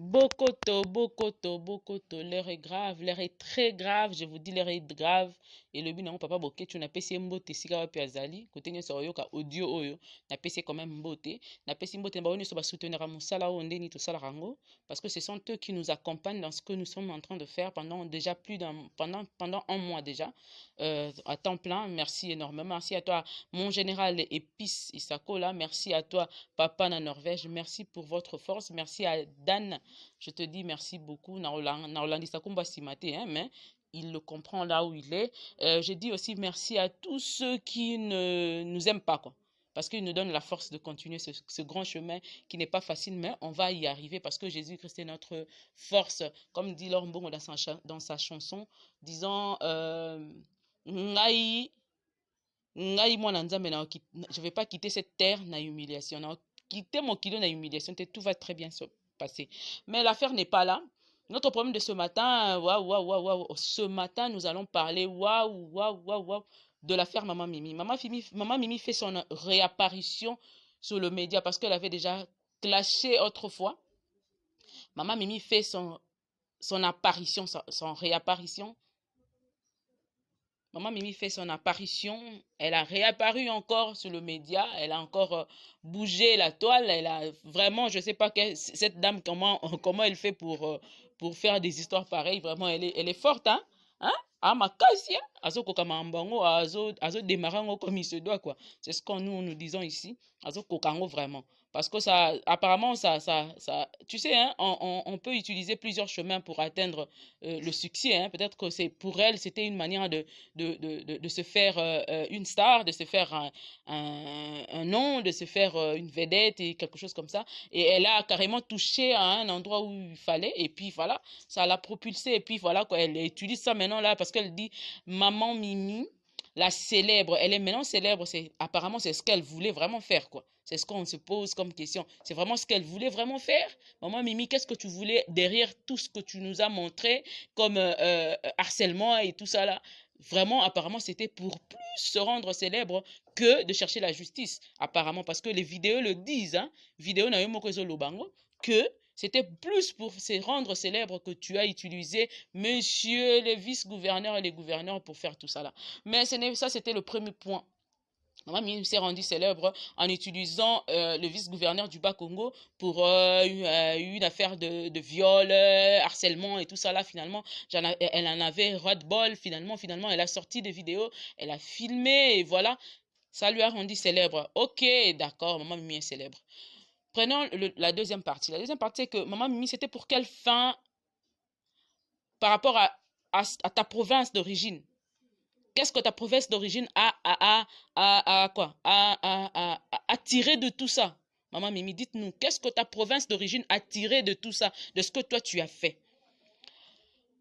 Bokoto, Bokoto, Bokoto, l'heure est grave, l'heure est très grave, je vous dis l'heure est grave. Et le but non papa boké tu n'as pesi mbote sika wapi azali, côté nyo soro yoka audio oyo, na pesi quand même mbote, na pesi mbote ba woni so ba soutenir musala o ndeni to sala rango parce que ce sont eux qui nous accompagnent dans ce que nous sommes en train de faire pendant déjà pendant un mois déjà à temps plein. Merci énormément. Merci à toi mon général Épice Isakola, merci à toi papa na Norvège, merci pour votre force, merci à Dan. Je te dis merci beaucoup. Naolandisa Kumba Simate, hein, mais il le comprend là où il est. Je dis aussi merci à tous ceux qui ne nous aiment pas, quoi. Parce qu'ils nous donnent la force de continuer ce grand chemin qui n'est pas facile, mais on va y arriver parce que Jésus-Christ est notre force. Comme dit Laure Mbongo dans sa chanson, disant Ngai, Ngai, moi, je ne vais pas quitter cette terre, na humiliation. Quitter mon kilo, na humiliation, tout va très bien se passer. Mais l'affaire n'est pas là. Notre problème de ce matin, ce matin, nous allons parler, de l'affaire Maman Mimi. Maman Mimi fait son réapparition sur le média parce qu'elle avait déjà clashé autrefois. Maman Mimi fait son apparition, son réapparition. Maman Mimi fait son apparition, elle a réapparu encore sur le média, elle a encore bougé la toile, elle a vraiment, je sais pas cette dame comment elle fait pour faire des histoires pareilles, vraiment elle est forte, hein? Hein? Ah ma casse, azo kokamambango, azo démarrango comme il se doit quoi. C'est ce qu'on nous disons ici, azo kokango vraiment. Parce que ça, apparemment, tu sais, hein, on peut utiliser plusieurs chemins pour atteindre le succès. Hein. Peut-être que c'est pour elle, c'était une manière de se faire une star, de se faire un nom, de se faire une vedette et quelque chose comme ça. Et elle a carrément touché à un endroit où il fallait. Et puis voilà, ça l'a propulsée. Et puis voilà, quoi, elle utilise ça maintenant là parce qu'elle dit Maman Mimi la célèbre, elle est maintenant célèbre, apparemment c'est ce qu'elle voulait vraiment faire quoi. C'est ce qu'on se pose comme question. C'est vraiment ce qu'elle voulait vraiment faire. Maman Mimi, qu'est-ce que tu voulais derrière tout ce que tu nous as montré comme harcèlement et tout ça là? Vraiment, apparemment, c'était pour plus se rendre célèbre que de chercher la justice. Apparemment, parce que les vidéos le disent, hein. Vidéo na lobango, que c'était plus pour se rendre célèbre que tu as utilisé monsieur le vice-gouverneur et les gouverneurs pour faire tout ça là. Mais ça, c'était le premier point. Maman Mimi s'est rendu célèbre en utilisant le vice-gouverneur du Bas-Congo pour une affaire de viol, harcèlement et tout ça là. Finalement, elle en avait ras-de-bol. Finalement, elle a sorti des vidéos, elle a filmé et voilà. Ça lui a rendu célèbre. Ok, d'accord, Maman Mimi est célèbre. Prenons la deuxième partie. La deuxième partie, c'est que Maman Mimi, c'était pour quelle fin par rapport à ta province d'origine? Qu'est-ce que ta province d'origine a tiré de tout ça? Maman Mimi, dites-nous, qu'est-ce que ta province d'origine a tiré de tout ça, de ce que toi tu as fait?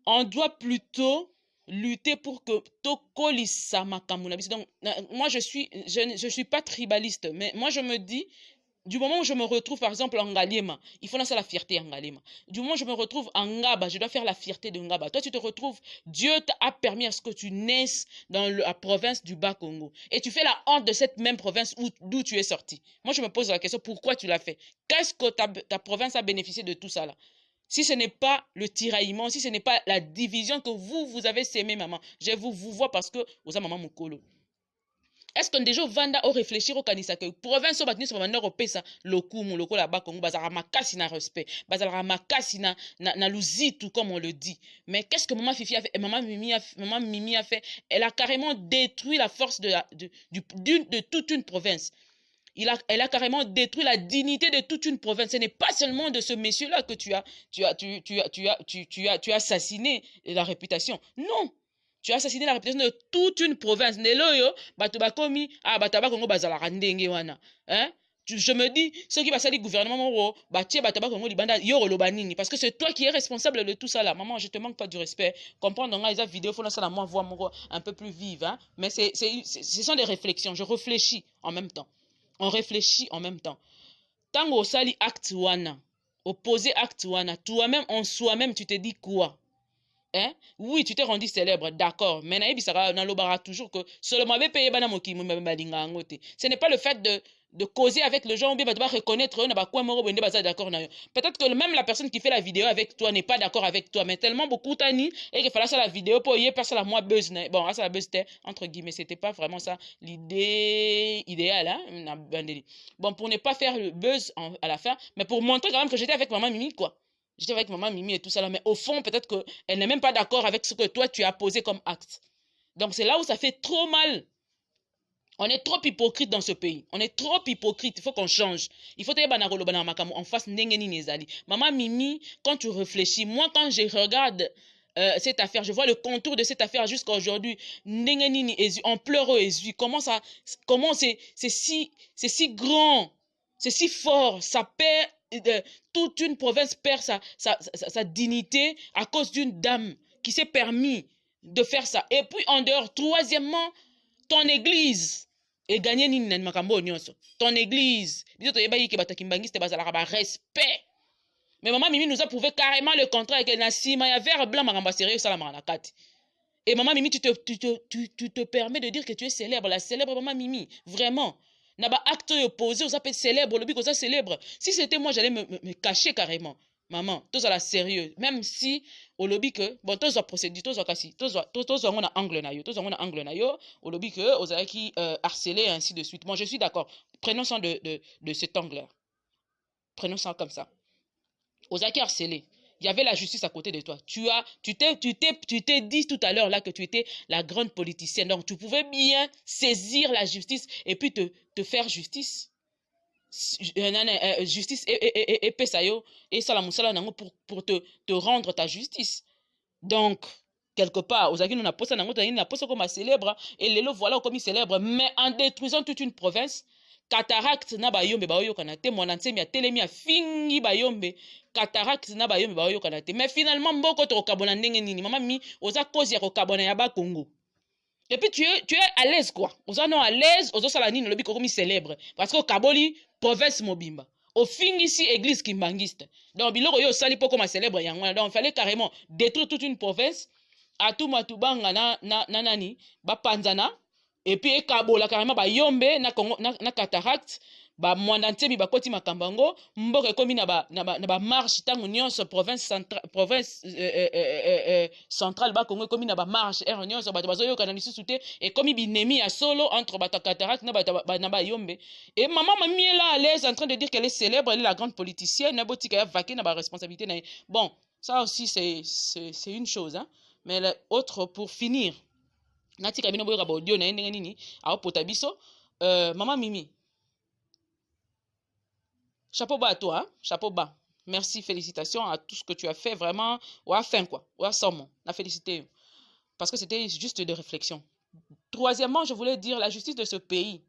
On doit plutôt lutter pour que tokolisa makamuna. Donc, moi je suis pas tribaliste, mais moi je me dis, du moment où je me retrouve, par exemple, en Ngaliema, il faut lancer la fierté en Ngaliema. Du moment où je me retrouve en Ngaba, je dois faire la fierté de Ngaba. Toi, tu te retrouves, Dieu t'a permis à ce que tu naisses dans la province du Bas-Congo. Et tu fais la honte de cette même province d'où tu es sorti. Moi, je me pose la question, pourquoi tu l'as fait? Qu'est-ce que ta province a bénéficié de tout ça là? Si ce n'est pas le tiraillement, si ce n'est pas la division que vous avez sémé, maman. Je vous vois parce que vous avez maman Mukolo. Est-ce que déjà vanda au réfléchir au kanisa que province batni so banda ko pesa lokumu lokola ba Kongo bazara makasi na respect bazara makasi na luzitu comme on le dit. Mais qu'est-ce que maman Fifi a fait? Maman Mimi a fait, elle a carrément détruit la force de toute une province. Elle a carrément détruit la dignité de toute une province. Ce n'est pas seulement de ce monsieur-là que tu as assassiné la réputation. Non. Tu as assassiné la réputation de toute une province. Neloyo, batuba komi, bataba kongo bazala randenge wana. Hein? Je me dis, ceux qui passent le gouvernement moro, batie bataba kongo libanda yoro lobanini. Parce que c'est toi qui es responsable de tout ça là. Maman, je te manque pas du respect. Comprendre dans les vidéos, faut lancer la moi voix moro un peu plus vive, hein. Mais ce sont des réflexions. Je réfléchis en même temps. On réfléchit en même temps. Tant au sali acte wana, opposé acte wana, toi-même en soi-même, tu te dis quoi? Hein? Oui, tu t'es rendu célèbre, d'accord. Mais naïbi sara na lobara toujours que seulement be payé bana moki balinga ngote. Ce n'est pas le fait de causer avec les gens, ou bien tu vas reconnaître, d'accord. Peut-être que même la personne qui fait la vidéo avec toi n'est pas d'accord avec toi, mais tellement beaucoup tani, et qu'il fallait ça la vidéo pour y passer la moi buzz. Bon, ça la buzz, entre guillemets, c'était pas vraiment ça l'idée idéale, hein. Bon, pour ne pas faire le buzz à la fin, mais pour montrer quand même que j'étais avec maman Mimi, quoi. J'étais avec maman Mimi et tout ça là, mais au fond, peut-être qu'elle n'est même pas d'accord avec ce que toi tu as posé comme acte. Donc c'est là où ça fait trop mal. On est trop hypocrite dans ce pays. On est trop hypocrite. Il faut qu'on change. Il faut que en face Maman Mimi, quand tu réfléchis, moi quand je regarde cette affaire, je vois le contour de cette affaire jusqu'à aujourd'hui. On pleure comment c'est si grand, c'est si fort. Ça perd, toute une province perd sa dignité à cause d'une dame qui s'est permis de faire ça. Et puis en dehors, troisièmement, ton église et gagner nini na makambo nyonso. Ton église, biso to yeba yiki batakimbangiste bazalaka ba respect. Mais maman Mimi nous a prouvé carrément le contraire que na sima ya vert blanc makamba sérieux ça la marakati. Et maman Mimi tu te permets de dire que tu es célèbre, la célèbre maman Mimi, vraiment. Na ba acte opposé aux appels célèbres, le but ça célèbre. Si c'était moi j'allais me cacher carrément. Maman, tous à la sérieux, même si au lobby que bon tous à procédure, tous à casser, tous on a angle na yo, tous on a angle na yo, au lobby que aux a qui harceler ainsi de suite. Moi je suis d'accord. Prenons ça de cet angle-là. Prenons ça comme ça. Aux a qui harceler. Il y avait la justice à côté de toi. Tu t'es dit tout à l'heure là que tu étais la grande politicienne. Donc tu pouvais bien saisir la justice et puis te faire justice. Justice et pesayo et salamusala nango pour te rendre ta justice. Donc quelque part aux akino na posa nango na posa comme célèbre et lelo voilà comme célèbre, mais en détruisant toute une province. Cataracte na bayombe baoyo kanate mon ansemi a telemi a fingi bayombe cataracte na bayombe baoyo kanate, mais finalement mboko to kabona ndenge nini mama mi oza cause ya ko kabona ya ba Congo. Et puis tu es à l'aise quoi. Aux non à l'aise, aux ça la nini lobi comme célèbre parce que Kaboli province mobimba. Au fin ici église kimbangiste. Donc biloko yo sali poko ma célèbre yango. Donc il fallait carrément détruire toute une province. Atu matubanga na nani ba panzana et puis Kabola carrément ba yombe na cataracte. Ba mwanda ntemi ba koti makambango mboka ekomi na ba marche tango nyonso province centrale ba Congo ekomi na ba marche nyonso bato bazoyo kana lisusu te ekomi binemi ya solo entre bato cataracte na ba yombe. Et maman Mimi est là à l'aise en train de dire qu'elle est célèbre, elle est la grande politicienne, na botika ya vaquer na ba responsabilité na. Bon, ça aussi c'est une chose hein. Mais l'autre pour finir. Nati kabino boyo ka audio na ndenge nini a potabiso maman Mimi. Chapeau bas à toi, hein? Chapeau bas. Merci, félicitations à tout ce que tu as fait, vraiment. Ou à fin, quoi. Ou à somme. La félicité. Parce que c'était juste de réflexion. Troisièmement, je voulais dire la justice de ce pays.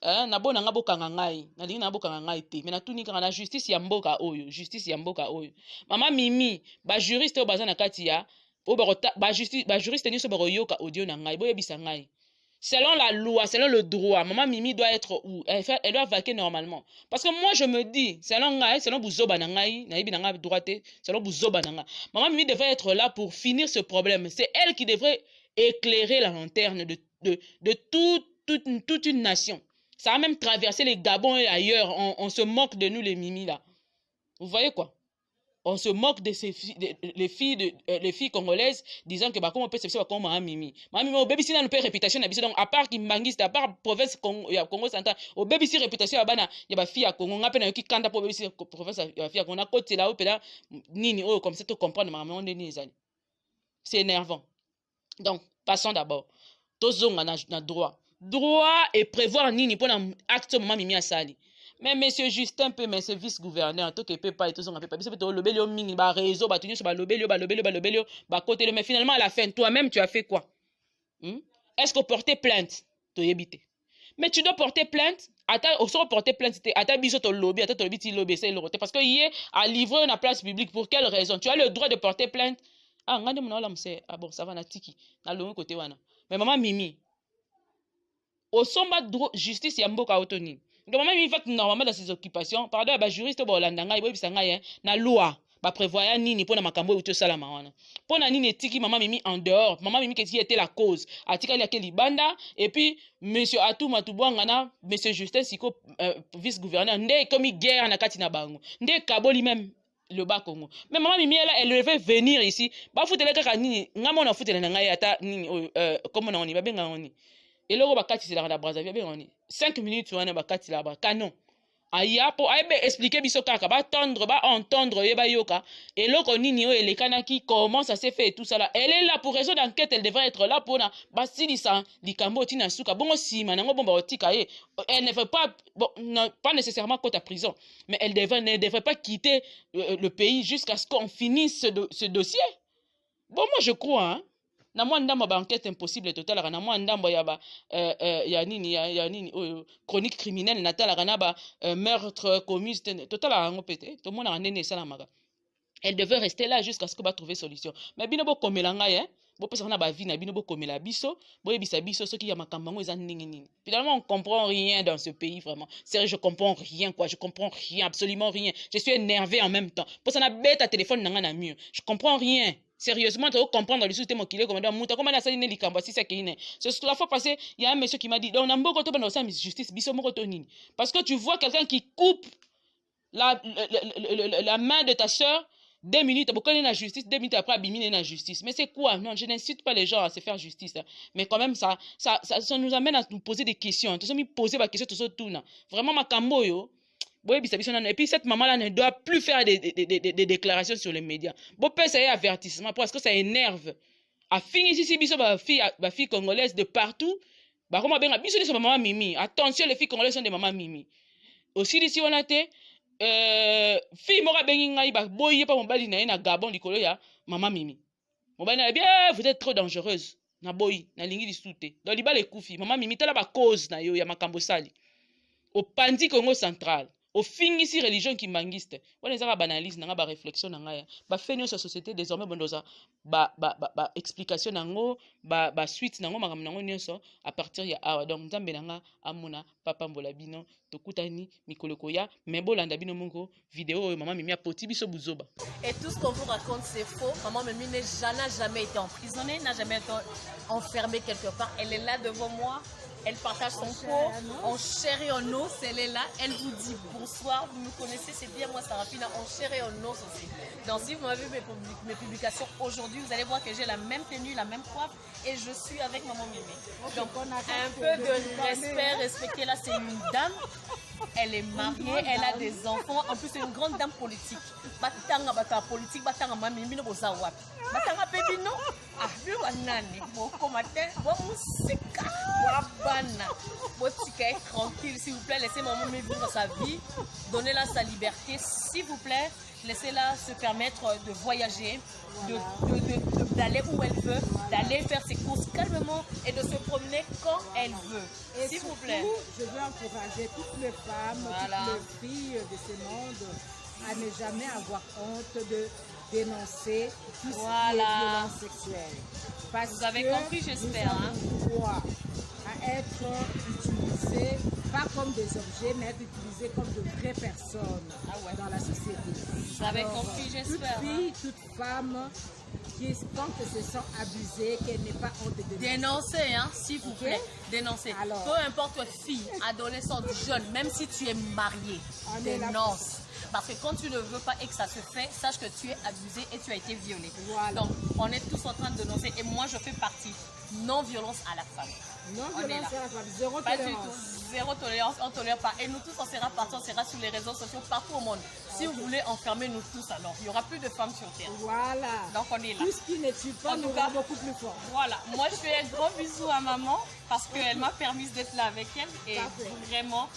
Nabo nanga boka ngangai. Nali nanga boka ngangai te. Mais na tout ni la justice yamboka oyo. Justice yamboka oyo. Maman Mimi, ba juriste au bazan na katia. Ba juriste ni so ba yoka audio na ngai. Boye bisa ngai. Selon la loi, selon le droit, maman Mimi doit être où? Elle doit vaquer normalement. Parce que moi, je me dis, selon Bouzoba Nangaï, selon Bouzoba Nangaï, maman Mimi devrait être là pour finir ce problème. C'est elle qui devrait éclairer la lanterne de toute une nation. Ça a même traversé les Gabons et ailleurs. On se moque de nous, les Mimi, là. Vous voyez quoi? On se moque de les filles congolaises disant que comment on peut se faire comme un Mimi. Mimi au baby si n'a pas réputation na biso donc à part kimbangiste à part province Congo central au baby si réputation ya bana ya ba fille à Congo ngapé na yoki kanda po baby si province ya fille à Congo na côté là opela nini oh comme ça tu comprendre maman on est ezali. C'est énervant. Donc passons d'abord. Tozonga na droit. Droit et prévoir nini pour un acte maman Mimi asali. Mais monsieur Justin peut mais c'est vice-gouverneur tout que peut pas et tout ça on peut pas biso le belio mingi ba réseau ba tunyo ba lobelio ba côté mais finalement à la fin toi-même tu as fait quoi? Est-ce que porter plainte to yebite? Mais tu dois porter plainte ata au sort porter plainte ata biso to lobby ata to lobby ti lobby c'est le parce que hier à livrer une place publique pour quelle raison? Tu as le droit de porter plainte. Ah ngande mona la mse ah bon ça va na tiki na longo côté wana. Mais maman Mimi au somba justice ya mboka autoni. Donc maman Mimi fait normalement dans ses occupations, pardon, ba juriste bo landanga ibo bisanga na loi. prévoyant nini pour na makambo uto sala mawana. Pour na nini etiki maman Mimi en dehors. Maman Mimi qui était la cause. Atika li libanda et puis monsieur Atou Matubwanga na monsieur Justin Siko vice-gouverneur ndé comme guerre na kati na bango. Ndé kaboli même le bas Congo. Mais maman Mimi elle devait venir ici. Ba foutele kaka nini ngamo na foutele na ngai ata nini comme on y ba benga oni. Et le bakati c'est la Brazzaville ben oni. 5 minutes wana bakati la ba canon. Aya po aibe expliquer biso kaka ba entendre yeba yoka et loko nini o elekana qui comment ça s'est fait et tout ça là. Elle est là pour raison d'enquête, elle devrait être là pour na basilisa likambo tina suka bongo sima nango bomba otika ye. Elle ne veut pas bon non, pas nécessairement côté à prison, mais elle ne devrait pas quitter le pays jusqu'à ce qu'on finisse ce dossier. Bon moi je crois hein. Na moi ndambo ba enquête impossible total na moi ndambo ya ba ya nini chronique criminelle natala kana ba meurtre commis total ngo pété to mona nene sala maga. Elle devait rester là jusqu'à ce que ba trouver solution. Mais bino bo komela ngai hein bo pesa na ba vie na bino bo komela biso bo yebisa biso soki ya makambo ngo eza ndingi nini. Finalement on comprend rien dans ce pays vraiment. Sérieux je comprends rien quoi, je comprends rien, absolument rien. Je suis énervé en même temps. Pour ça na bête à téléphone nanga na mur. Je comprends rien. Sérieusement, tu vas comprendre le système qui est comme dans comment ça n'est pas si c'est qu'il est. C'est la fois passée, il y a un monsieur qui m'a dit on a beaucoup de justice parce que tu vois quelqu'un qui coupe la main de ta soeur 2 minutes pour connaître la justice 2 minutes après abîmer la justice. Mais c'est quoi? Non, je n'incite pas les gens à se faire justice, mais quand même ça nous amène à nous poser des questions. Tout ça me poser des questions tout ça tout là. Vraiment ma camboyo. Et puis cette maman-là ne doit plus faire des déclarations sur les médias. Bon, ça y est avertissement parce que ça énerve. A fini ici, biso ba fille congolaise de partout. Bah comment bien biso de maman Mimi. Attention, les filles congolaises sont des mamans Mimi. Aussi ici on a été fille mora bengi ngai ba boye pa mobali na na Gabon likolo ya maman Mimi. Mobali na bien vous êtes trop dangereuse. Na boyi na lingi disouté. Dans libala ekufi maman Mimi tala ba cause na yo ya makambo sali. Au Pandi Congo central. Au fingisi religion qui mangiste on les a banalise nanga ba réflexion nanga ya ba fait sur société désormais bondoza ba explication nango ba suite nango makam nango nyonso à partir ya awa donc nzambe nanga amuna papa mbola bino tokutani mikolo koya mais bolanda bino mongo vidéo maman Mimi a poti biso buzoba et tout ce qu'on vous raconte c'est faux. Maman Mimi n'a jamais été emprisonnée, n'a jamais été enfermée quelque part. Elle est là devant moi. Elle partage son pot en chair et en os, elle est là, elle vous dit bonsoir, vous me connaissez, c'est bien moi Sarafina, en chair et en os aussi. Donc si vous m'avez vu mes publications aujourd'hui, vous allez voir que j'ai la même tenue, la même coiffe et je suis avec maman Mimi. Donc un peu de respect, respectez-la, c'est une dame, elle est mariée, elle a des enfants, en plus c'est une grande dame politique. Batanga bata politique, batanga mama Mimi no boza wapi. Batanga pebino, ah biwa nani, boko matin, bo musika, bana, botika est tranquille s'il vous plaît, laissez maman vivre sa vie, donnez-la sa liberté s'il vous plaît, laissez-la se permettre de voyager, d'aller où elle veut, d'aller faire ses courses calmement et de se promener quand elle veut. S'il vous plaît. Je veux encourager toutes les femmes, toutes les filles de ce monde à ne jamais avoir honte de dénoncer tout ce qui est violence sexuelle. Parce vous avez compris, j'espère. Nous avons droit à être utilisés, pas comme des objets, mais être utilisés comme de vraies personnes dans la société. Vous avez compris, j'espère. Toute fille, toute femme qui, quand elles se sent abusées, qu'elle n'ait pas honte de dénoncer. Dénoncer, hein, s'il vous plaît. Dénoncer. Alors, peu importe toi, fille, adolescente, jeune, même si tu es mariée, dénonce. Parce que quand tu ne veux pas et que ça se fait, sache que tu es abusé et tu as été violé. Voilà. Donc, on est tous en train de dénoncer. Et moi, je fais partie. Non-violence à la femme. Non-violence à la femme. Zéro pas tolérance. Du tout. Zéro tolérance, on ne tolère pas. Et nous tous, on sera partis, on sera sur les réseaux sociaux partout au monde. Si vous voulez enfermer nous tous, alors, il n'y aura plus de femmes sur Terre. Voilà. Donc, on est là. Tout ce qui ne tue pas nous rend beaucoup plus fort. Voilà. Moi, je fais un gros bisou à maman parce qu'elle m'a permis d'être là avec elle. Et vraiment,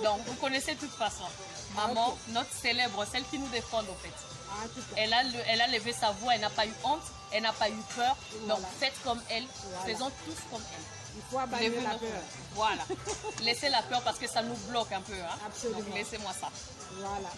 donc, vous connaissez de toute façon. Maman, notre célèbre, celle qui nous défend en fait. Elle a levé sa voix, elle n'a pas eu honte, elle n'a pas eu peur. Donc faites comme elle, faisons tous comme elle. Il faut abandonner la peur. Voilà. Laissez la peur parce que ça nous bloque un peu. Hein? Absolument. Donc laissez-moi ça. Voilà.